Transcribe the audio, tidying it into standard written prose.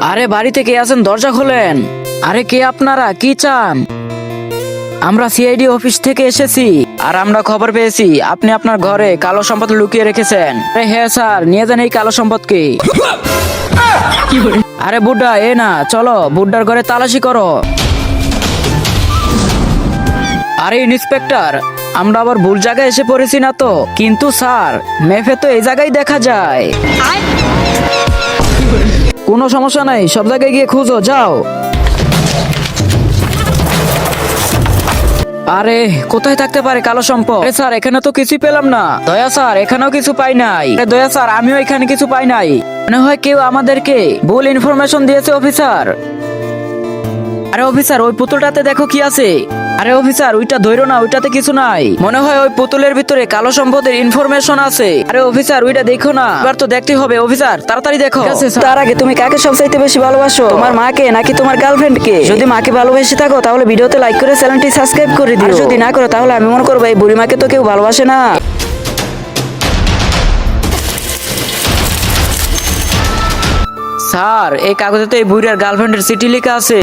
আরে বাড়িতে কে আছেন? দরজা খোলেন। আরে কে আপনারা? কি চান? আমরা সিআইডি অফিস থেকে এসেছি, আর আমরা খবর পেয়েছি আপনি আপনার ঘরে কালো সম্পদ লুকিয়ে রেখেছেন। আরে হ্যাঁ স্যার, নিয়ে যান এই কালো সম্পদকে। আরে বুড্ডা, এ না, চলো বুড্ডার ঘরে তালাশি করো। আরে ইন্সপেক্টর, আমরা আবার ভুল জায়গায় এসে পড়েছি না তো? কিন্তু স্যার, ম্যাপে তো এই জায়গায় দেখা যায়। কোনো সমস্যা নাই, সব জায়গায় গিয়ে খুঁজো, যাও। আরে কোথায় থাকতে পারে কালো সম্পদ? আরে স্যার, এখানে তো কিছুই পেলাম না। দয়া স্যার, এখানেও কিছু পাই নাই। আরে দয়া স্যার, আমিও এখানে কিছু পাই নাই। মনে হয় কেউ আমাদেরকে ভুল ইনফরমেশন দিয়েছে অফিসার। আরে অফিসার, ওই পুতুলটাতে দেখো কি আছে। আরে অফিসার, ওইটা ধরো না, ওইটাতে কিছু নাই। মনে হয় ওই পুতুলের ভিতরে কালো সম্পদের ইনফরমেশন আছে। আরে অফিসার, ওইটা দেখো না, এবার তো দেখতে হবে। অফিসার, তাড়াতাড়ি দেখো। তার আগে তুমি কাকে সবচাইতে বেশি ভালোবাসো? তোমার মাকে নাকি তোমার গার্লফ্রেন্ডকে? যদি মাকে ভালোবেসে থাকো তাহলে ভিডিওতে লাইক করে চ্যানেলটি সাবস্ক্রাইব করে দিও। আর যদি না করো তাহলে আমি মনে করবো এই বুড়ি মাকে তো কেউ ভালোবাসে না। স্যার, এই কাগজে তো এই বুড়ির গার্লফ্রেন্ডের চিঠি লেখা আছে।